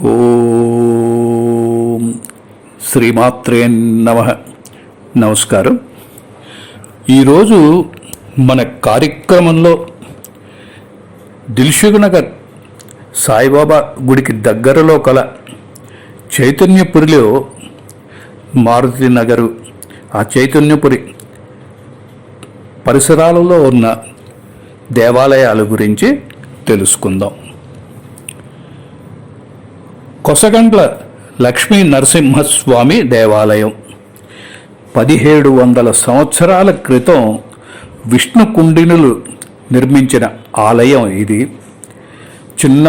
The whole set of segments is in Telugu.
ఓం శ్రీమాత్రే నమః. నమస్కారం. ఈరోజు మన కార్యక్రమంలో దిల్సుఖ్నగర్ సాయిబాబా గుడికి దగ్గరలో కల చైతన్యపురిలో మారుతి నగరు, ఆ చైతన్యపురి పరిసరాలలో ఉన్న దేవాలయాల గురించి తెలుసుకుందాం. కొసగండ్ల లక్ష్మీ నరసింహస్వామి దేవాలయం 1700 సంవత్సరాల క్రితం విష్ణు కుండినులు నిర్మించిన ఆలయం. ఇది చిన్న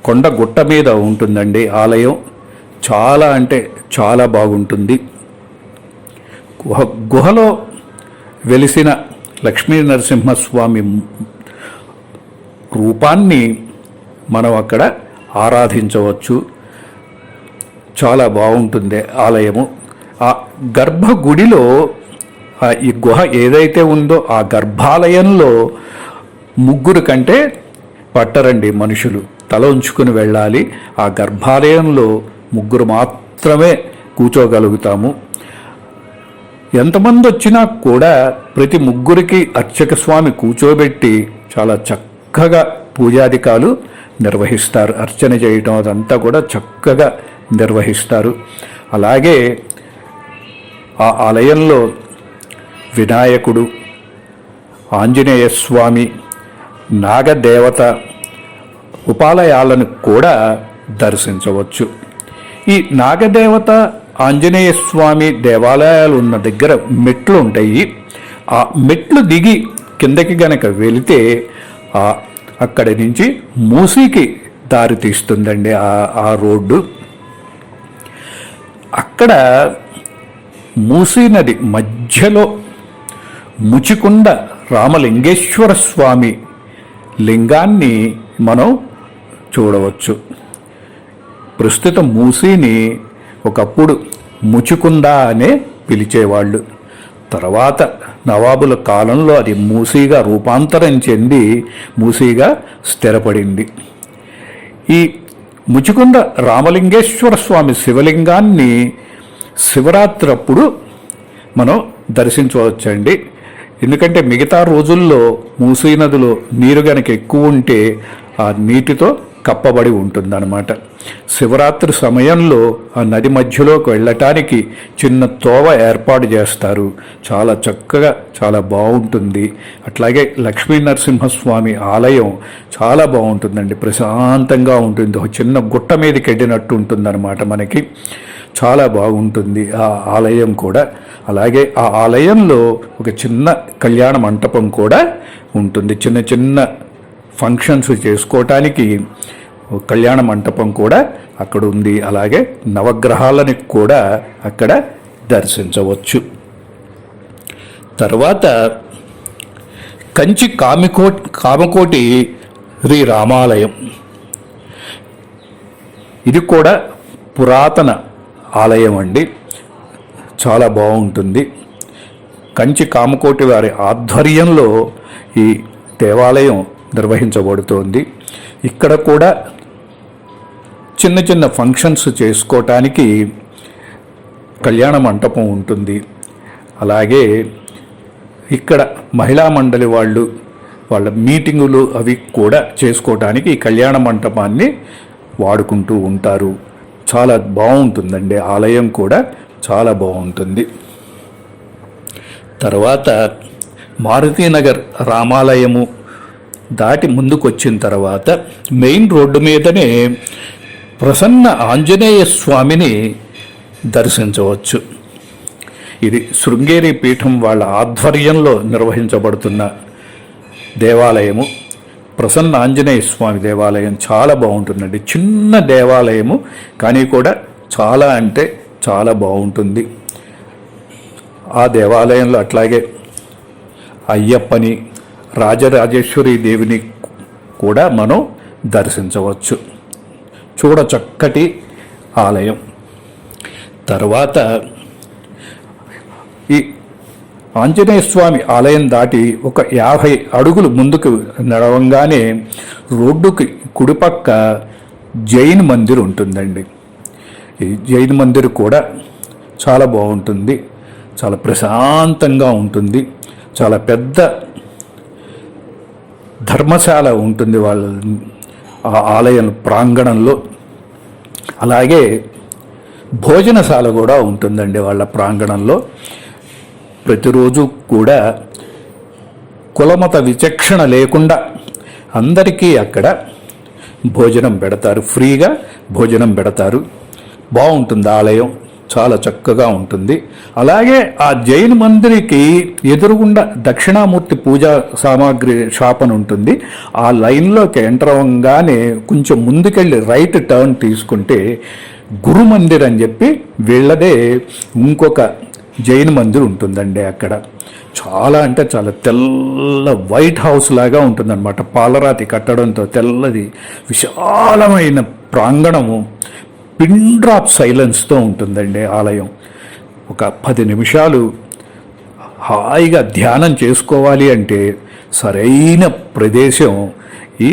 కొండ గుట్ట మీద ఉంటుందండి. ఆలయం చాలా అంటే చాలా బాగుంటుంది. గుహలో వెలిసిన లక్ష్మీ నరసింహస్వామి రూపాన్ని మనం అక్కడ ఆరాధించవచ్చు. చాలా బాగుంటుంది ఆలయము. ఆ గర్భగుడిలో ఈ గుహ ఏదైతే ఉందో ఆ గర్భాలయంలో 3 కంటే పట్టరండి మనుషులు. తల ఉంచుకుని వెళ్ళాలి. ఆ గర్భాలయంలో 3 మాత్రమే కూర్చోగలుగుతాము. ఎంతమంది వచ్చినా కూడా ప్రతి 3కి అర్చక స్వామి కూర్చోబెట్టి చాలా చక్కగా పూజాధికాలు నిర్వహిస్తారు. అర్చన చేయటం అదంతా కూడా చక్కగా నిర్వహిస్తారు. అలాగే ఆ ఆలయంలో వినాయకుడు, ఆంజనేయ స్వామి, నాగదేవత ఉపాలయాలను కూడా దర్శించవచ్చు. ఈ నాగదేవత, ఆంజనేయ స్వామి దేవాలయాలు ఉన్న దగ్గర మెట్లు ఉంటాయి. ఆ మెట్లు దిగి కిందకి గనక వెళితే అక్కడి నుంచి మూసీకి దారి తీస్తుందండి ఆ రోడ్డు. అక్కడ మూసీ నది మధ్యలో ముచికొండ రామలింగేశ్వర స్వామి లింగాన్ని మనం చూడవచ్చు. ప్రస్తుతం మూసీని ఒకప్పుడు ముచికొండ అనే పిలిచేవాళ్ళు. తర్వాత నవాబుల కాలంలో అది మూసీగా రూపాంతరం చెంది మూసీగా స్థిరపడింది. ఈ ముచికొండ రామలింగేశ్వర స్వామి శివలింగాన్ని శివరాత్రి అప్పుడు మనం దర్శించవచ్చండి. ఎందుకంటే మిగతా రోజుల్లో మూసీ నదిలో నీరు గనక ఎక్కువ ఉంటే ఆ నీటితో కప్పబడి ఉంటుందన్నమాట. శివరాత్రి సమయంలో ఆ నది మధ్యలోకి వెళ్ళటానికి చిన్న తోవ ఏర్పాటు చేస్తారు. చాలా చక్కగా చాలా బాగుంటుంది. అట్లాగే లక్ష్మీ నరసింహస్వామి ఆలయం చాలా బాగుంటుందండి. ప్రశాంతంగా ఉంటుంది. ఒక చిన్న గుట్ట మీదకి వెళ్ళినట్టు ఉంటుందన్నమాట. మనకి చాలా బాగుంటుంది ఆ ఆలయం కూడా. అలాగే ఆ ఆలయంలో ఒక చిన్న కళ్యాణ మంటపం కూడా ఉంటుంది. చిన్న చిన్న ఫంక్షన్స్ చేసుకోవటానికి కళ్యాణ మంటపం కూడా అక్కడ ఉంది. అలాగే నవగ్రహాలని కూడా అక్కడ దర్శించవచ్చు. తర్వాత కంచి కామకోటి శ్రీ రామాలయం. ఇది కూడా పురాతన ఆలయం అండి. చాలా బాగుంటుంది. కంచి కామకోటి వారి ఆధ్వర్యంలో ఈ దేవాలయం నిర్వహించబడుతోంది. ఇక్కడ కూడా చిన్న చిన్న ఫంక్షన్స్ చేసుకోవటానికి కళ్యాణ మంటపం ఉంటుంది. అలాగే ఇక్కడ మహిళా మండలి వాళ్ళ మీటింగులు అవి కూడా చేసుకోవటానికి ఈ కళ్యాణ మంటపాన్ని వాడుకుంటూ ఉంటారు. చాలా బాగుంటుందండి. ఆలయం కూడా చాలా బాగుంటుంది. తర్వాత మారుతీనగర్ రామాలయము దాటి ముందుకు వచ్చిన తర్వాత మెయిన్ రోడ్డు మీదనే ప్రసన్న ఆంజనేయ స్వామిని దర్శించవచ్చు. ఇది శృంగేరి పీఠం వాళ్ళ ఆధ్వర్యంలో నిర్వహించబడుతున్న దేవాలయము. ప్రసన్న ఆంజనేయ స్వామి దేవాలయం చాలా బాగుంటుందండి. చిన్న దేవాలయము కానీ కూడా చాలా అంటే చాలా బాగుంటుంది. ఆ దేవాలయంలో అట్లాగే అయ్యప్పని, రాజరాజేశ్వరి దేవిని కూడా మనం దర్శించవచ్చు. చూడచక్కటి ఆలయం. తర్వాత ఈ ఆంజనేయ స్వామి ఆలయం దాటి ఒక 50 అడుగులు ముందుకు నడవంగానే రోడ్డుకి కుడిపక్క జైన్ మందిర్ ఉంటుందండి. ఈ జైన్ మందిర్ కూడా చాలా బాగుంటుంది, చాలా ప్రశాంతంగా ఉంటుంది. చాలా పెద్ద ధర్మశాల ఉంటుంది వాళ్ళ ఆ ఆలయం ప్రాంగణంలో. అలాగే భోజనశాల కూడా ఉంటుందండి వాళ్ళ ప్రాంగణంలో. ప్రతిరోజు కూడా కులమత విచక్షణ లేకుండా అందరికీ అక్కడ భోజనం పెడతారు, ఫ్రీగా భోజనం పెడతారు. బాగుంటుంది ఆలయం, చాలా చక్కగా ఉంటుంది. అలాగే ఆ జైన్ మందిరికి ఎదురుగుండా దక్షిణామూర్తి పూజా సామాగ్రి షాప్ అని ఉంటుంది. ఆ లైన్లోకి ఎంటర్ అవ్వగానే కొంచెం ముందుకెళ్ళి రైట్ టర్న్ తీసుకుంటే గురు మందిర్ అని చెప్పి వీళ్ళదే ఇంకొక జైన్ మందిర్ ఉంటుందండి. అక్కడ చాలా అంటే చాలా తెల్ల వైట్ హౌస్ లాగా ఉంటుందన్నమాట. పాలరాతి కట్టడంతో తెల్లది విశాలమైన ప్రాంగణము, పిన్ డ్రాప్ సైలెన్స్తో ఉంటుందండి ఆలయం. ఒక 10 నిమిషాలు హాయిగా ధ్యానం చేసుకోవాలి అంటే సరైన ప్రదేశం ఈ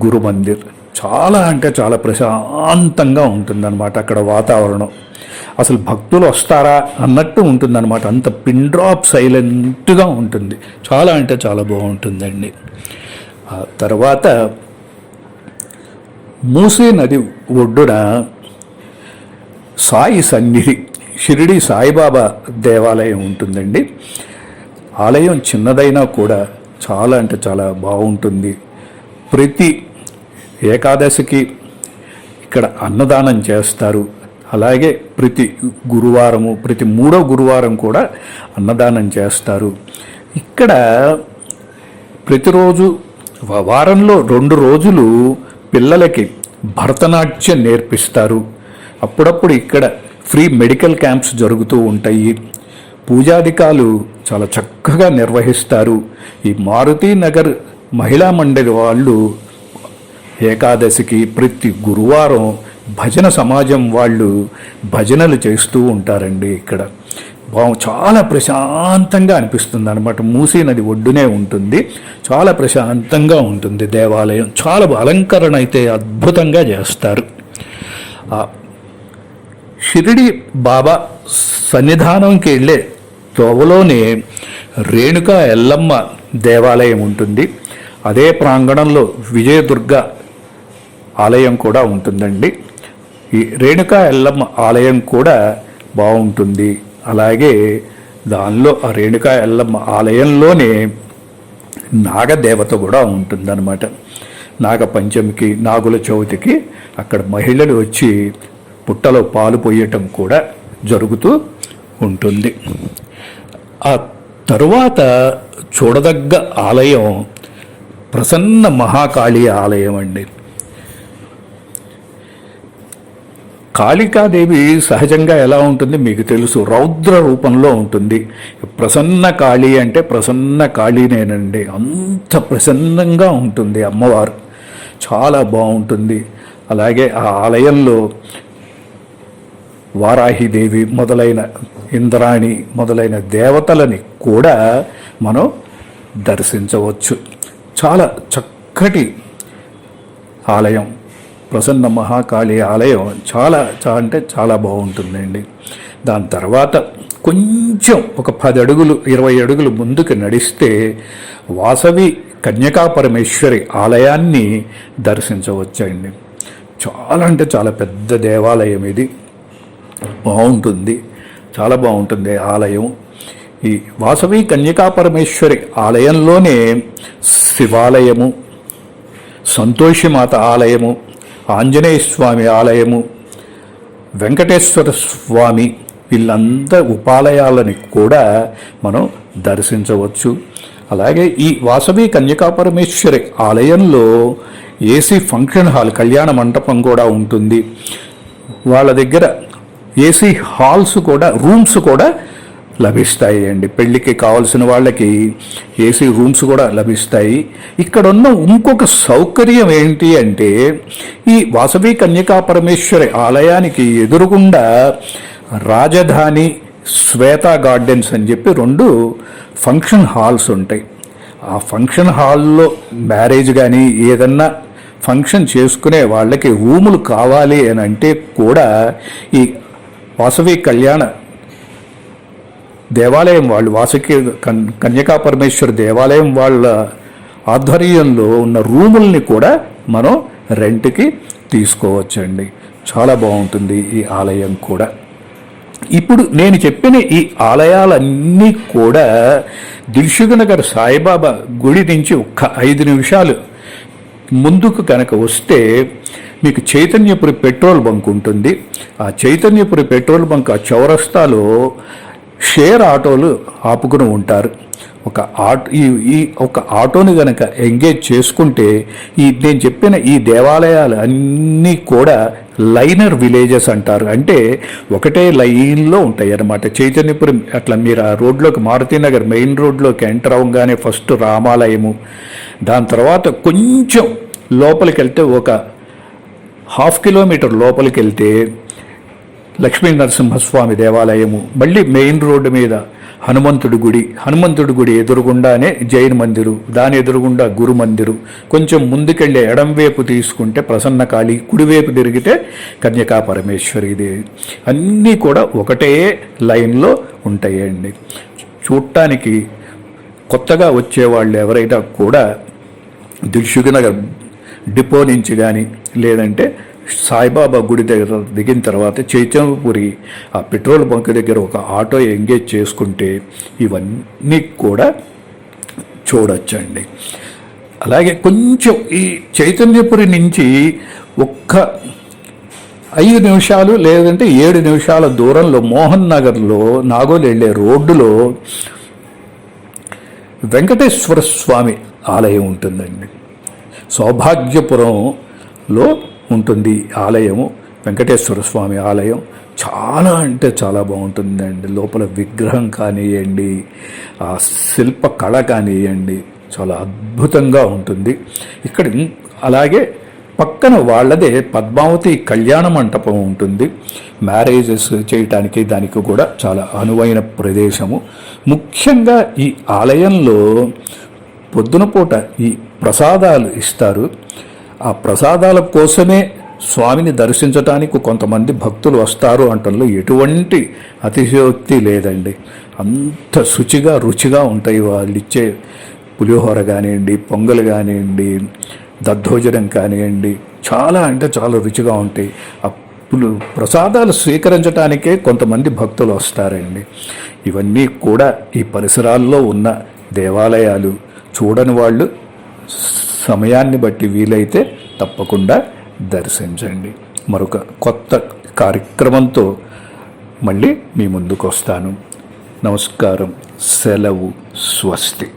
గురు మందిర్. చాలా అంటే చాలా ప్రశాంతంగా ఉంటుందన్నమాట అక్కడ వాతావరణం. అసలు భక్తులు వస్తారా అన్నట్టు ఉంటుందన్నమాట. అంత పిన్ డ్రాప్ సైలెంట్గా ఉంటుంది. చాలా అంటే చాలా బాగుంటుందండి. ఆ తర్వాత మూసీ నది ఒడ్డున సాయి సన్నిధి, షిరిడి సాయిబాబా దేవాలయం ఉంటుందండి. ఆలయం చిన్నదైనా కూడా చాలా అంటే చాలా బాగుంటుంది. ప్రతి ఏకాదశికి ఇక్కడ అన్నదానం చేస్తారు. అలాగే ప్రతి గురువారము, ప్రతి 3వ గురువారం కూడా అన్నదానం చేస్తారు. ఇక్కడ ప్రతిరోజు వారంలో 2 రోజులు పిల్లలకి భరతనాట్యం నేర్పిస్తారు. అప్పుడప్పుడు ఇక్కడ ఫ్రీ మెడికల్ క్యాంప్స్ జరుగుతూ ఉంటాయి. పూజాధికాలు చాలా చక్కగా నిర్వహిస్తారు. ఈ మారుతి నగర్ మహిళా మండలి వాళ్ళు ఏకాదశికి ప్రతి గురువారం భజన సమాజం వాళ్ళు భజనలు చేస్తూ ఉంటారండి. ఇక్కడ చాలా ప్రశాంతంగా అనిపిస్తుంది అనమాట. మూసీ నది ఒడ్డునే ఉంటుంది, చాలా ప్రశాంతంగా ఉంటుంది దేవాలయం. చాలా అలంకరణ అయితే అద్భుతంగా చేస్తారు. షిరిడి బాబా సన్నిధానంకి వెళ్ళే తోవలోనే రేణుకా ఎల్లమ్మ దేవాలయం ఉంటుంది. అదే ప్రాంగణంలో విజయదుర్గ ఆలయం కూడా ఉంటుందండి. ఈ రేణుకా ఎల్లమ్మ ఆలయం కూడా బాగుంటుంది. అలాగే దానిలో ఆ రేణుకా ఎల్లమ్మ ఆలయంలోనే నాగదేవత కూడా ఉంటుందన్నమాట. నాగపంచమికి, నాగుల చవితికి అక్కడ మహిళలు వచ్చి పుట్టలో పాలు పోయటం కూడా జరుగుతూ ఉంటుంది. ఆ తరువాత చూడదగ్గ ఆలయం ప్రసన్న మహాకాళి ఆలయం అండి. కాళికాదేవి సహజంగా ఎలా ఉంటుంది మీకు తెలుసు, రౌద్ర రూపంలో ఉంటుంది. ప్రసన్న కాళి అంటే ప్రసన్న కాళీనేనండి. అంత ప్రసన్నంగా ఉంటుంది అమ్మవారు, చాలా బాగుంటుంది. అలాగే ఆ ఆలయంలో వారాహిదేవి మొదలైన ఇంద్రాణి మొదలైన దేవతలని కూడా మనం దర్శించవచ్చు. చాలా చక్కటి ఆలయం, ప్రసన్న మహాకాళి ఆలయం. చాలా అంటే చాలా బాగుంటుందండి. దాని తర్వాత కొంచెం ఒక 10 అడుగులు 20 అడుగులు ముందుకు నడిస్తే వాసవి కన్యకా పరమేశ్వరి ఆలయాన్ని దర్శించవచ్చండి. చాలా అంటే చాలా పెద్ద దేవాలయం ఇది, బాగుంటుంది, చాలా బాగుంటుంది ఆలయం. ఈ వాసవి కన్యకా పరమేశ్వరి ఆలయంలోనే శివాలయము, సంతోషిమాత ఆలయము, ఆంజనేయ స్వామి ఆలయము, వెంకటేశ్వర స్వామి వీళ్ళంతా ఉపాలయాలని కూడా మనం దర్శించవచ్చు. అలాగే ఈ వాసవి కన్యకా పరమేశ్వరి ఆలయంలో ఏసీ ఫంక్షన్ హాల్, కళ్యాణ మంటపం కూడా ఉంటుంది. వాళ్ళ దగ్గర ఏసీ హాల్స్ కూడా, రూమ్స్ కూడా లభిస్తాయి అండి. పెళ్ళికి కావాల్సిన వాళ్ళకి ఏసీ రూమ్స్ కూడా లభిస్తాయి. ఇక్కడ ఉన్న ఇంకొక సౌకర్యం ఏంటి అంటే ఈ వాసవి కన్యకా పరమేశ్వరి ఆలయానికి ఎదురుగుండా రాజధాని, శ్వేతా గార్డెన్స్ అని చెప్పి 2 ఫంక్షన్ హాల్స్ ఉంటాయి. ఆ ఫంక్షన్ హాల్లో మ్యారేజ్ కానీ ఏదన్నా ఫంక్షన్ చేసుకునే వాళ్ళకి రూములు కావాలి అని అంటే కూడా ఈ వాసవి కళ్యాణ దేవాలయం వాళ్ళు, వాసవి కన్యకా పరమేశ్వర దేవాలయం వాళ్ళ ఆధ్వర్యంలో ఉన్న రూముల్ని కూడా మనం రెంట్కి తీసుకోవచ్చండి. చాలా బాగుంటుంది ఈ ఆలయం కూడా. ఇప్పుడు నేను చెప్పిన ఈ ఆలయాలన్నీ కూడా దిల్సుఖ్నగర్ సాయిబాబా గుడి నుంచి ఒక్క 5 నిమిషాలు ముందుకు కనుక వస్తే మీకు చైతన్యపురి పెట్రోల్ బంక్ ఉంటుంది. ఆ చైతన్యపురి పెట్రోల్ బంక్ ఆ చౌరస్తాలో షేర్ ఆటోలు ఆపుకుని ఉంటారు. ఒక ఆటోని కనుక ఎంగేజ్ చేసుకుంటే నేను చెప్పిన ఈ దేవాలయాలు అన్నీ కూడా లైనర్ విలేజెస్ అంటారు. అంటే ఒకటే లైన్లో ఉంటాయి అన్నమాట. చైతన్యపురం అట్లా మీరు ఆ రోడ్లోకి మారుతీనగర్ మెయిన్ రోడ్లోకి ఎంటర్ అవ్వగానే ఫస్ట్ రామాలయము, దాని తర్వాత కొంచెం లోపలికి వెళ్తే ఒక 1/2 కిలోమీటర్ లోపలికి వెళ్తే లక్ష్మీ నరసింహస్వామి దేవాలయము, మళ్ళీ మెయిన్ రోడ్డు మీద హనుమంతుడి గుడి ఎదురుగుండానే జైన్ మందిరు, దాని ఎదురుగుండా గురు మందిరు, కొంచెం ముందుకెళ్ళే ఎడంవైపు తీసుకుంటే ప్రసన్నకాళి, కుడివైపు తిరిగితే కన్యకా పరమేశ్వరి దేవి. అన్నీ కూడా ఒకటే లైన్లో ఉంటాయండి. చూడటానికి కొత్తగా వచ్చేవాళ్ళు ఎవరైనా కూడా దిల్సుఖ్నగర్ డిపో నుంచి కానీ లేదంటే సాయిబాబా గుడి దగ్గర దిగిన తర్వాత చైతన్యపురి ఆ పెట్రోల్ బంక్ దగ్గర ఒక ఆటో ఎంగేజ్ చేసుకుంటే ఇవన్నీ కూడా చూడొచ్చండి. అలాగే కొంచెం ఈ చైతన్యపురి నుంచి ఒక్క 5 నిమిషాలు లేదంటే 7 నిమిషాల దూరంలో మోహన్ నగర్లో నాగోల్ వెళ్ళే రోడ్డులో వెంకటేశ్వర స్వామి ఆలయం ఉంటుందండి. సౌభాగ్యపురంలో ఉంటుంది ఆలయము. వెంకటేశ్వర స్వామి ఆలయం చాలా అంటే చాలా బాగుంటుందండి. లోపల విగ్రహం కానివ్వండి, ఆ శిల్ప కళ కానివ్వండి, చాలా అద్భుతంగా ఉంటుంది. ఇక్కడ అలాగే పక్కన వాళ్ళదే పద్మావతి కళ్యాణ మంటపం ఉంటుంది. మ్యారేజెస్ చేయటానికి దానికి కూడా చాలా అనువైన ప్రదేశము. ముఖ్యంగా ఈ ఆలయంలో పొద్దున పూట ఈ ప్రసాదాలు ఇస్తారు. ఆ ప్రసాదాల కోసమే స్వామిని దర్శించటానికి కొంతమంది భక్తులు వస్తారు అంటంలో ఎటువంటి అతిశయోక్తి లేదండి. అంత రుచిగా ఉంటాయి వాళ్ళు ఇచ్చే పులిహోర కానివ్వండి, పొంగల్ కానివ్వండి, దద్దోజనం కానివ్వండి, చాలా అంటే చాలా రుచిగా ఉంటాయి. ప్రసాదాలు స్వీకరించడానికే కొంతమంది భక్తులు వస్తారండి. ఇవన్నీ కూడా ఈ పరిసరాల్లో ఉన్న దేవాలయాలు. చూడని వాళ్ళు సమయాన్ని బట్టి వీలైతే తప్పకుండా దర్శించండి. మరొక కొత్త కార్యక్రమంతో మళ్ళీ మీ ముందుకు వస్తాను. నమస్కారం, సెలవు, స్వస్తి.